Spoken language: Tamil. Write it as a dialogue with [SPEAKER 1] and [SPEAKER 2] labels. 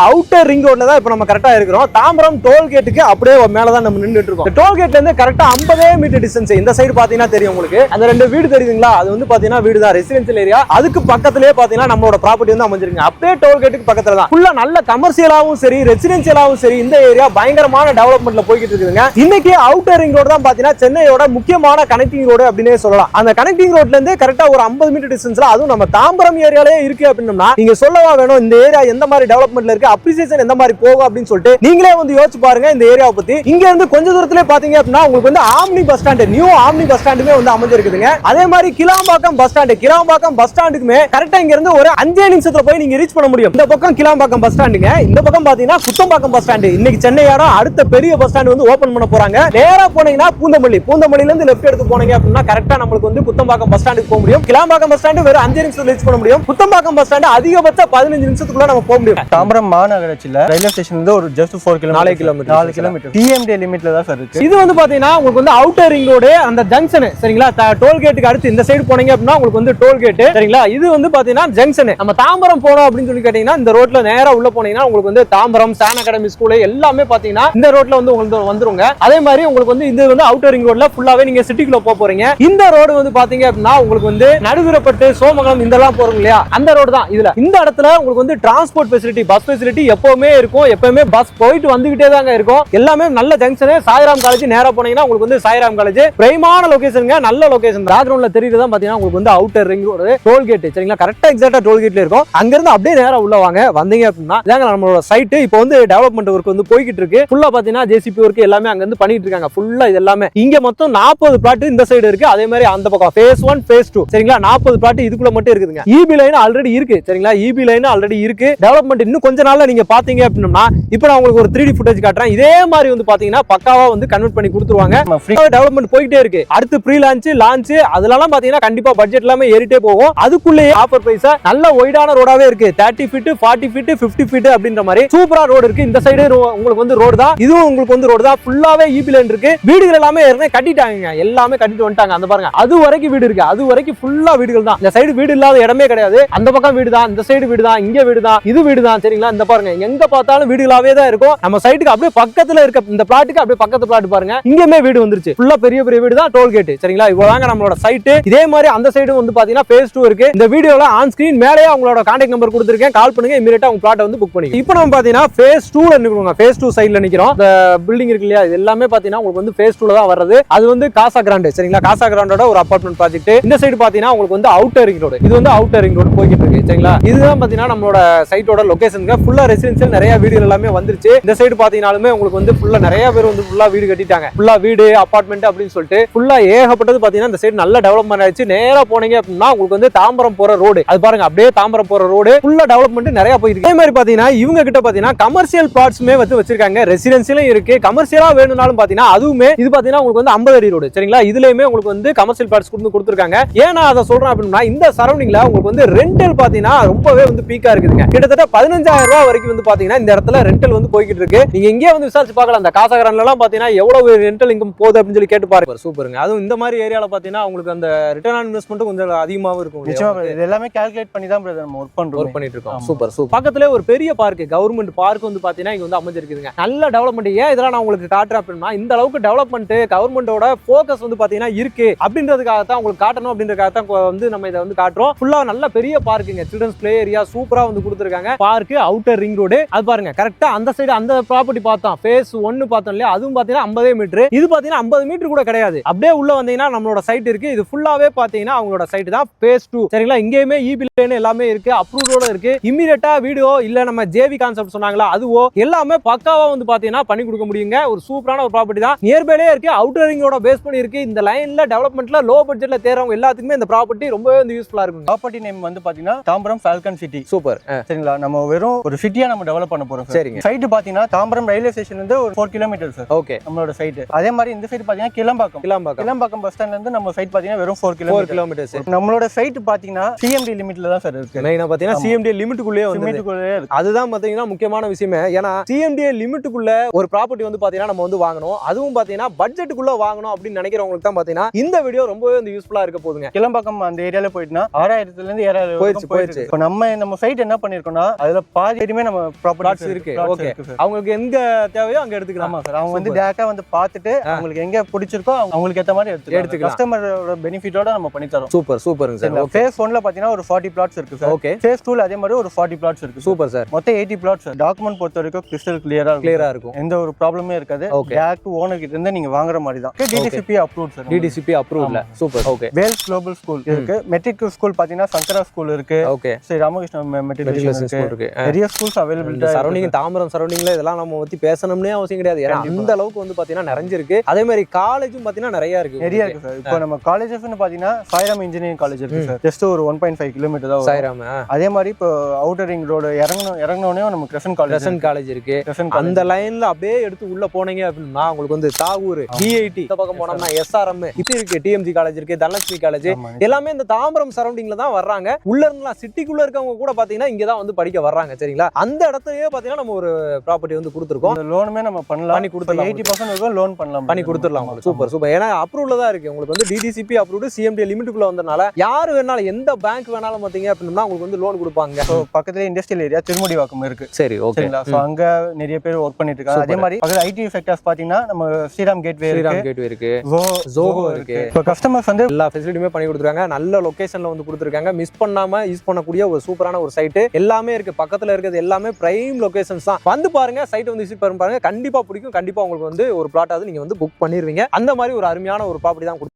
[SPEAKER 1] அவுட்டர் ரிங் ரோட்ல தான் இப்ப நம்ம கரெக்டா இருக்கிறோம். தாம்பரம் டோல்கேட்டுக்கு அப்படியே மேல தான் நம்ம நின்னுட்டு இருக்கோம். டோல்கேட்ல இருந்து கரெக்டா 50 மீட்டர் டிஸ்டன்ஸ். இந்த சைடு பாத்தீங்கன்னா தெரியும் உங்களுக்கு, அந்த 2 வீடு தெரியுதுங்களா, அது வந்து பாத்தீங்கன்னா வீடு தான், ரெசிடென்ஷியல் ஏரியா. அதுக்கு பக்கத்துலயே பாத்தீங்கன்னா நம்மளோட ப்ராப்பர்ட்டி வந்து அமைஞ்சிருக்கு. அப்படியே டோல்கேட்டுக்கு பக்கத்துல தான் ஃபுல்லா நல்ல கமர்ஷியலாவும் சரி ரெசிடென்ஷியலாவும் சரி இந்த ஏரியா பயங்கரமான டெவலப்மெண்ட்ல போய்கிட்டு இருக்குதுங்க. இன்னைக்கு அவுட்டர் ரிங் ரோடு தான் பாத்தீங்கன்னா சென்னையோட முக்கியமான கனெக்டிங் ரோடு அப்படின்னே சொல்லலாம். அந்த கனெக்டிங் ரோட்ல இருந்து கரெக்டா ஒரு 50 மீட்டர் டிஸ்டன்ஸ்ல, அதுவும் நம்ம தாம்பரம் ஏரியாலே இருக்கு அப்படின்னா நீங்க சொல்லவா வேணும் இந்த ஏரியா எந்த மாதிரி டெவலப்மெண்ட்ல இருக்கு, அப்ரிசியேஷன் எந்த மாதிரி போகும் அப்படின்னு சொல்லிட்டு நீங்களே வந்து யோசிச்சு பாருங்க இந்த ஏரியாவை பத்தி. இங்க இருந்து கொஞ்ச தூரத்திலே பாத்தீங்க அப்படின்னா உங்களுக்கு வந்து omni bus stand, new omni bus ஸ்டாண்டுமே வந்து அமைஞ்சிருக்குதுங்க. அதே மாதிரி Kilambakkam bus stand, Kilambakkam bus ஸ்டாண்டுக்குமே கரெக்டா இங்க இருந்து ஒரு 5 நிமிஷத்துல போய் நீங்க ரீச் பண்ண முடியும். இந்த பக்கம் கிளாம்பாக்கம் பஸ் ஸ்டாண்டுங்க, இந்த பக்கம் பாத்தீங்கன்னா குத்தம்பாக்கம் பஸ் ஸ்டாண்ட். இன்னைக்கு சென்னையோட அடுத்த பெரிய பஸ் ஸ்டாண்ட் வந்து ஓபன் பண்ண போறாங்க. நேரா போனீங்கன்னா பூந்தமல்லி, பூந்தமல்லில இருந்து லெஃப்ட் எடுத்து போனீங்க அப்படின்னா கரெக்டா நம்மளுக்கு வந்து குத்தம்பாக்கம் பஸ் ஸ்டாண்டுக்கு போக முடியும். கிளாம்பாக்கம் பஸ் ஸ்டாண்ட் வெறும் 5 நிமிஷத்துல ரீச் பண்ண முடியும். குத்தம்பாக்கம் பஸ் ஸ்டாண்ட் அதிகபட்சம் 15 நிமிஷத்துக்குள்ள நம்ம போக முடியும்.
[SPEAKER 2] தாம்பரம் மாநகராட்சியில ரயில்வே ஸ்டேஷன் வந்து ஒரு ஜஸ்ட் 4 கிலோமீட்டர் 4 கிலோமீட்டர் டிஎம்டி லிமிட்ல தான் சார் இருக்கு.
[SPEAKER 1] இது வந்து பாத்தீங்கன்னா உங்களுக்கு வந்து அவுட்டர் ரிங் ரோடு அந்த ஜங்ஷன் சரிங்களா. டோல்கேட்டுக்கு அடுத்து இந்த சைடு போனீங்க அப்படின்னா உங்களுக்கு வந்து டோல்கேட் சரிங்களா. இது வந்து பாத்தீங்கன்னா ஜங்ஷன். நம்ம தாம்பரம் போறோம் அப்படின்னு சொல்லி கேட்டீங்கன்னா இந்த ரோட்ல நேரா உள்ள போனீங்கன்னா உங்களுக்கு வந்து தாம்பரம் சான் அகாடமி ஸ்கூல் எல்லாமே பாத்தீங்கன்னா இந்த ரோட்ல வந்து உங்களுக்கு வந்துருங்க. அதே மாதிரி உங்களுக்கு வந்து இது வந்து அவுட்டர் ரிங் ரோட்ல ஃபுல்லாவே நீங்க சிட்டிக்குள்ள போறீங்க. இந்த ரோடு வந்து பாத்தீங்க அப்படின்னா உங்களுக்கு வந்து நடுவிரப்பட்டு சோமங்கலம் இதெல்லாம் போறோம் இல்லையா, அந்த ரோடு தான். இதுல இந்த இடத்துல உங்களுக்கு வந்து டிரான்ஸ்போர்ட் ஃபெசிலிட்டி, பஸ் ஃபெசிலிட்டி எப்பவுமே இருக்கும். எப்பவுமே பஸ் போயிட்டு வந்துகிட்டே தாங்க இருக்கும். எல்லாமே நல்ல ஜங்ஷன். சாய்ராம் காலேஜ் நேரா போனீங்கன்னா உங்களுக்கு வந்து சாய்ராம் காலேஜ் பிரைமான லொகேஷனுங்க, நல்ல லொகேஷன். பேக்ரவுண்ட்ல தெரியுறதா பாத்தீங்கன்னா உங்களுக்கு வந்து அவுட்டர் ரிங் ரோடு டோல்கேட் சரிங்களா. கரெக்டா எக்ஸாக்ட்டா டோல்கேட்ல இருக்கும். அங்க இருந்து அப்படியே நேரா உள்ள வாங்க. வந்தீங்க அப்படின்னா இதாங்க நம்மளோட சைட். இப்போ வந்து டெவலப்மெண்ட் ஒர்க் வந்து போய்கிட்டு இருக்கு. ஃபுல்லா பாத்தீங்கன்னா ஜேசிபி ஒர்க் எல்லாமே அங்க இருந்து பண்ணிட்டு இருக்காங்க. ஃபுல்லா இது எல்லாமே இங்க மொத்தம் 40 பிளாட் இந்த சைடு இருக்கு. அதே மாதிரி அந்த பக்கம் phase 1 phase 2 சரிங்களா. 40 பிளாட் இதுக்குள்ள மட்டும் இருக்குதுங்க. ஈபி லைன் ஆல்ரெடி இருக்கு சரிங்களா. ஈபி லைன் ஆல்ரெடி இருக்கு. டெவலப்மெண்ட் இன்னும் கொஞ்ச நாள்ல நீங்க பாத்தீங்க அப்படின்னா இப்போ நான் உங்களுக்கு ஒரு 3D ஃபுட்டேஜ் காட்டுறேன். இதே மாதிரி வந்து பாத்தீங்கன்னா பக்காவா வந்து கன்வெர்ட் பண்ணி கொடுத்துருவாங்க. டெவலப்மெண்ட் போயிட்டே இருக்கு. அடுத்து ப்ரீ லான்ச் லான்ச் அதெல்லாம் பாத்தீங்கன்னா கண்டிப்பா பட்ஜெட் எல்லாமே ஏறிட்டே போகும். அதுக்குள்ளே ஆஃபர் பிரைஸா நல்ல ஒய்டான ரோடாவே இருக்கு. 30 ஃபீட் 40 ஃபீட் 50 ஃபீட் அப்படின்ற மாதிரி சூப்பரா ரோடு இருக்கு. இந்த சைடு உங்களுக்கு வந்து ரோடு தான், இதுவும் உங்களுக்கு வந்து ரோடு தான். ஃபுல்லாவே ஈபி லைன் இருக்கு. வீடுகள் எல்லாமே ஏற்கனவே கட்டிட்டாங்க, எல்லாமே கட்டிட்டு வந்துட்டாங்க. அந்த பாருங்க அது வரைக்கும் வீடு இருக்கு. அது வரைக்கும் ஃபுல்லா வீடுகள் தான். இந்த சைடு வீடு இல்லாத இடமே கிடையாது. அந்த பக்கம் வீடு தான், இந்த சைடு வீடு தான், இங்க வீடு தான், இது வீடு தான் சரிங்களா. இந்த பாருங்க எங்க பார்த்தாலும் வீடுகளாவே தான் இருக்கும். நம்ம சைட்டுக்கு அப்படியே பக்கத்துல இருக்க இந்த பிளாட்டுக்கு அப்படியே பக்கத்து பிளாட் பாருங்க, இங்கேயுமே வீடு வந்துருச்சு. ஃபுல்லா பெரிய பெரிய வீடு தான். டோல்கேட் சரிங்களா. இவ்வளவுதாங்க நம்மளோட சைட். இதே மாதிரி அந்த சைடு வந்து பாத்தீங்கன்னா phase 2 இருக்கு. இந்த வீடியோல ஆன் ஸ்கிரீன் மேலேயே உங்களோட கான்டாக்ட் நம்பர் கொடுத்திருக்கேன். கால் பண்ணுங்க, இமிடியேட்டா உங்க பிளாட் வந்து புக் பண்ணிக்கலாம். இப்போ நம்ம பாத்தீங்கன்னா phase 2ல நிக்கிறோம். phase 2 சைடுல நிக்கிறோம். இந்த பில்டிங் இருக்கு இல்லையா, இது எல்லாமே பாத்தீங்கன்னா உங்களுக்கு வந்து phase 2ல தான் வர்றது. அது வந்து காசா கிராண்ட் சரிங்களா. காசா கிராண்டோட ஒரு அபார்ட்மெண்ட் ப்ராஜெக்ட். இந்த சைடு பாத்தீங்கன்னா உங்களுக்கு வந்து அவுட்டர் ரிங் ரோடு. இது வந்து அவுட்டர் ரிங் ரோடு போய்கிட்டு இருக்கு சரிங்களா. இதுதான் பாத்தீங்கன்னா நம்மளோட சைட்டோட லொகேஷனுக்கு. ஃபுல்லா ரெசிடென்ஷியல் நிறைய வீடுகள் எல்லாமே வந்துருச்சு. இந்த சைடு பாத்தீங்கன்னாலுமே உங்களுக்கு வந்து ஃபுல்லா நிறைய பேர் வந்து ஃபுல்லா வீடு கட்டிட்டாங்க. ஃபுல்லா வீடு அபார்ட்மெண்ட் அப்படின்னு சொல்லிட்டு ஃபுல்லா ஏகப்பட்டது பாத்தீங்கன்னா இந்த சைடு நல்ல டெவலப்மெண்ட் ஆயிடுச்சு. நேரா போனீங்க அப்படின்னா உங்களுக்கு வந்து தாம்பரம் போற ரோடு அது பாருங்க. அப்படியே தாம்பரம் போற ரோடு ஃபுல்லா டெவலப்மெண்ட் நிறைய போயிருக்கு. அதே மாதிரி பாத்தீங்கன்னா இவங்க கிட்ட பாத்தீங்கன்னா கமர்ஷியல் பிளாட்ஸ்மே வந்து வச்சிருக்காங்க. ரெசிடென்ஷியலும் இருக்கு. கமர்ஷியலா வேணும்னாலும் பாத்தீங்கன்னா அதுவுமே இது பாத்தீங்கன்னா உங்களுக்கு வந்து 50 அடி ரோடு சரிங்களா. இதுலயுமே உங்களுக்கு வந்து கமர்ஷியல் பிளாட்ஸ் கொடுத்துருக்காங்க. ஏன்னா அதை சொல்றேன் அப்படின்னா இந்த சரௌண்டிங்ல உங்களுக்கு வந்து ரெண்டல் பாத்தீங்கன்னா ரொம்பவே வந்து பீக்கா இருக்குதுங்க. கிட்டத்தட்ட 15,000 ரூபாய் வரைக்கும் வந்து பாத்தீங்கன்னா இந்த இடத்துல ரெண்டல் வந்து போய்கிட்டு இருக்கு. நீங்க எங்கே வந்து விசாரிச்சு பார்க்கலாம். அந்த காசாகரான்ல எல்லாம் பாத்தீங்கன்னா எவ்வளவு ரெண்டல் இன்கம் போகுது அப்படின்னு சொல்லி கேட்டு பாருங்க. சூப்பருங்க. அதுவும் இந்த மாதிரி ஏரியால பாத்தீங்கன்னா உங்களுக்கு அந்த ரிட்டர்ன் ஆன் இன்வெஸ்ட்மெண்ட் கொஞ்சம் அதிகமாவும் இருக்கும்.
[SPEAKER 2] இது எல்லாமே கால்குலேட் பண்ணி தான் நம்ம ஒர்க் பண்ணிட்டு இருக்கோம்.
[SPEAKER 1] Super super. பக்கத்துல ஒரு பெரிய பார்க், கவர்மெண்ட் பார்க் வந்து பாத்தீங்கன்னா இங்க வந்து அமைஞ்சிருக்குதுங்க. நல்ல டெவலப்மெண்ட். ஏன் இதெல்லாம் நான் உங்களுக்கு காட்டுறேன் அப்படின்னா இந்த அளவுக்கு டெவலப்மெண்ட் கவர்மெண்டோட ஃபோக்கஸ் வந்து பாத்தீங்கன்னா இருக்கு அப்படின்றதுக்காக தான் உங்களுக்கு காட்டணும். அப்படின்றதுக்காக தான் வந்து நம்ம இதை வந்து காட்டுறோம். ஃபுல்லா நல்ல பெரிய பார்க்குங்க. சில்ட்ரன்ஸ் பிளே ஏரியா சூப்பரா வந்து கொடுத்துருக்காங்க. பார்க் அவுட்டர் ரிங் ரோடு அது பாருங்க. கரெக்டா அந்த சைடு அந்த ப்ராப்பர்ட்டி பார்த்தோம். phase 1 பார்த்தோம் இல்லையா, அதுவும் பாத்தீங்கன்னா 50 மீட்டர். இது பாத்தீங்கன்னா 50 மீட்டர் கூட கிடையாது. அப்படியே உள்ள வந்தீங்கன்னா நம்மளோட சைட் இருக்கு. இது ஃபுல்லாவே பாத்தீங்கன்னா அவங்களோட சைட் தான். phase 2 சரிங்களா. இங்கேயுமே ஈபி லைன் எல்லாமே இருக்கு. அப்ரூவோட இருக்கு. இமிடியேட்டா வீடியோ இல்ல நம்ம ஜேவி கான்செப்ட் சொன்னாங்களா அதுவோ எல்லாமே பக்காவா வந்து பாத்தீங்கன்னா பண்ணி கொடுக்க முடியுங்க. ஒரு சூப்பரான ஒரு ப்ராப்பர்ட்டி தான். நியர்பைலே இருக்கு. அவுட்டர் ரிங்கோட பேஸ் பண்ணி இருக்கு. இந்த லைன்ல டெவலப்மெண்ட்ல லோ பட்ஜெட்ல தேறவங்க எல்லாத்துக்குமே இந்த ப்ராப்பர்ட்டி ரொம்பவே வந்து யூஸ்ஃபுல்லா இருக்கும்.
[SPEAKER 2] ப்ராப்பர்ட்டி நேம் வந்து பாத்தீங்கன்னா தாம்பரம் ஃபால்கன் சிட்டி.
[SPEAKER 1] சூப்பர்
[SPEAKER 2] சரிங்களா. நம்ம வெறும் ஒரு சிட்டியா நம்ம டெவலப் பண்ண போறோம்.
[SPEAKER 1] சரிங்க.
[SPEAKER 2] சைட் பாத்தீங்கன்னா தாம்பரம் ரயில்வே ஸ்டேஷன்ல இருந்து ஒரு 4 கிலோமீட்டர் சார்.
[SPEAKER 1] ஓகே.
[SPEAKER 2] நம்மளோட சைட். அதே மாதிரி இந்த சைட் பாத்தீங்கன்னா கிளம்பாக்கம் பஸ் ஸ்டாண்ட்ல இருந்து நம்ம சைட் பாத்தீங்கன்னா வெறும் 4 கிலோமீட்டர்ஸ். நம்மளோட சைட் பாத்தீங்கன்னா சிஎம்டி லிமிட்ல தான் சார் இருக்கு.
[SPEAKER 1] மெயினா பாத்தீங்கன்னா சிஎம்டி லிமிட்டுக்குள்ளே வந்து அதுதான் பாத்தீங்கன்னா முக்கியமான விஷயமே. ஏன்னா சிஎம்டி லிமிட்டுக்குள்ள ஒரு ப்ராப்பர்ட்டி வந்து பாத்தீங்கன்னா நம்ம வந்து வாங்கணும். அதுவும் பாத்தீங்கன்னா பட்ஜெட்டுக்குள்ள வாங்கணும் அப்படின்னு நினைக்கிறவங்களுக்கு தான் பாத்தீங்கன்னா இந்த வீடியோ ரொம்பவே வந்து யூஸ்ஃபுல்லா இருக்க போகுதுங்க.
[SPEAKER 2] கிளம்பாக்கம் அந்த ஏரியால போயிட்டுனா 6000 இருந்து 7000 போயிடுச்சு. இப்போ நம்ம சைட் என்ன பண்ணிருக்கோம்னா அதுல பாதி சைடுமே நம்ம
[SPEAKER 1] Plots இருக்கு. ஓகே. அவங்களுக்கு எங்க தேவையோ அங்க எடுத்துக்கலாம்.
[SPEAKER 2] ஆமா சார். அவங்க வந்து டைரக்டா வந்து பார்த்துட்டு அவங்களுக்கு எங்க பிடிச்சிருக்கோ அவங்களுக்கு ஏத்த மாதிரி எடுத்துக்கலாம். கஸ்டமரோட பெனிஃபிட்டோட நம்ம பண்ணி தரோம்.
[SPEAKER 1] சூப்பர் சூப்பருங்க சார்.
[SPEAKER 2] ஃபேஸ் 1ல பாத்தீங்கன்னா ஒரு 40 plots இருக்கு சார்.
[SPEAKER 1] ஓகே.
[SPEAKER 2] ஃபேஸ் 2ல அதே மாதிரி ஒரு 40 plots இருக்கு.
[SPEAKER 1] Super sir.
[SPEAKER 2] மொத்தம் 80 plots சார். டாக்குமெண்ட் பொறுத்த வரைக்கும் கிறிஸ்டல் கிளியரா இருக்கும். எந்த ஒரு ப்ராப்ளமே இருக்காது. டைரக்ட் ஓனர் கிட்ட இருந்து நீங்க வாங்குற மாதிரி தான். DTCP approved sir.
[SPEAKER 1] டிடிசிபி அப்ரூவ்ட்ல. Super. Okay.
[SPEAKER 2] Vels global school இருக்கு. மெட்ரிக் ஸ்கூல் பாத்தீங்கன்னா சங்கரா ஸ்கூல் இருக்கு.
[SPEAKER 1] ஓகே.
[SPEAKER 2] சரி ராமகிருஷ்ண மெட்ரிகுலேஷன் ஸ்கூல் இருக்கு. நிறைய ஸ்கூல்ஸ் அவைலபிள்.
[SPEAKER 1] சரௌண்டிங் தாம்பரம் சரௌண்டிங்ல இதெல்லாம் நம்ம பத்தி பேசணும்னே அவசியம் கிடையாது. ஏன்னா அந்த அளவுக்கு வந்து பாத்தீங்கன்னா நிறைஞ்சிருக்கு. அதே மாதிரி காலேஜும் பாத்தீங்கன்னா நிறைய இருக்கு
[SPEAKER 2] சார். இப்போ நம்ம காலேஜஸ்னு பாத்தீங்கன்னா சாய்ராம் இன்ஜினியரிங் காலேஜ் இருக்கு சார். ஜஸ்ட் ஒரு 1.5 கிலோமீட்டர் தான்
[SPEAKER 1] சாய்ராம்.
[SPEAKER 2] அதே மாதிரி இப்போ அவுட்டர் ரிங் ரோடு இறங்கனோனே நம்ம கிரசன்ட் காலேஜ் இருக்கு.
[SPEAKER 1] அந்த லைன்ல அப்படியே எடுத்து உள்ள போனீங்க அப்படின்னா உங்களுக்கு வந்து தாகூர், டிஐடி, இந்த பக்கம் போனோம்னா எஸ்ஆர்எம் இது இருக்கு, டிஎம்ஜி காலேஜ் இருக்கு, தனலட்சுமி காலேஜ் எல்லாமே இந்த தாம்பரம் சரௌண்டிங்ல தான் வர்றாங்க. உள்ள இருந்துலாம் சிட்டிக்குள்ள இருக்கவங்க கூட பாத்தீங்கன்னா இங்க தான் வந்து படிக்க வர்றாங்க. சரிங்களா? அந்த இடத்துலயே பாத்தீங்கன்னா நம்ம ஒரு ப்ராப்பர்ட்டி வந்து கொடுத்துருக்கோம்.
[SPEAKER 2] லோனுமே நம்ம பண்ணலாம்.
[SPEAKER 1] பண்ணி கொடுத்துடலாம்.
[SPEAKER 2] 80% வரைக்கும் லோன் பண்ணலாம்.
[SPEAKER 1] பண்ணி கொடுத்துடலாம். Super super. ஏன்னா அப்ரூவ்ல தான் இருக்கு. உங்களுக்கு வந்து டிடிசிபி அப்ரூவ்டு, சிஎம்டி லிமிட்டுக்குள்ள வந்தனால யாரு வேணாலும் எந்த பேங்க் வேணாலும் பாத்தீங்க அப்படின்னா உங்களுக்கு வந்து லோன் கொடுப்பாங்க.
[SPEAKER 2] பக்கத்துல இண்டஸ்ட்ரியல் ஏரியா திருமுடிவாக்கம் இருக்கு.
[SPEAKER 1] சரி, ஓகேங்களா?
[SPEAKER 2] சோ அங்க நிறைய பேர் ஒர்க் பண்ணிட்டு இருக்காங்க. அதே மாதிரி பக்கத்துல ஐடி செக்டர்ஸ் பாத்தீங்கன்னா நம்ம ஸ்ரீராம் கேட்வே இருக்கு, ஜோஹோ இருக்கு. இப்போ கஸ்டமர்ஸ் வந்து எல்லா
[SPEAKER 1] ஃபெசிலிட்டியுமே பண்ணி கொடுத்துருக்காங்க. நல்ல லொகேஷன்ல வந்து கொடுத்துருக்காங்க. மிஸ் பண்ணாம யூஸ் பண்ணக்கூடிய ஒரு சூப்பரான ஒரு சைட் எல்லாமே இருக்கு. பக்கத்துல இருக்கிறது எல்லாமே பிரைம் லொகேஷன்ஸ் தான். வந்து பாருங்க, சைட் வந்து விசிட் பண்ணி பாருங்க. கண்டிப்பா பிடிக்கும். கண்டிப்பா உங்களுக்கு வந்து ஒரு பிளாட் ஆகுது நீங்க வந்து புக் பண்ணிருவீங்க. அந்த மாதிரி ஒரு அருமையான ஒரு ப்ராப்பர்ட்டி தான்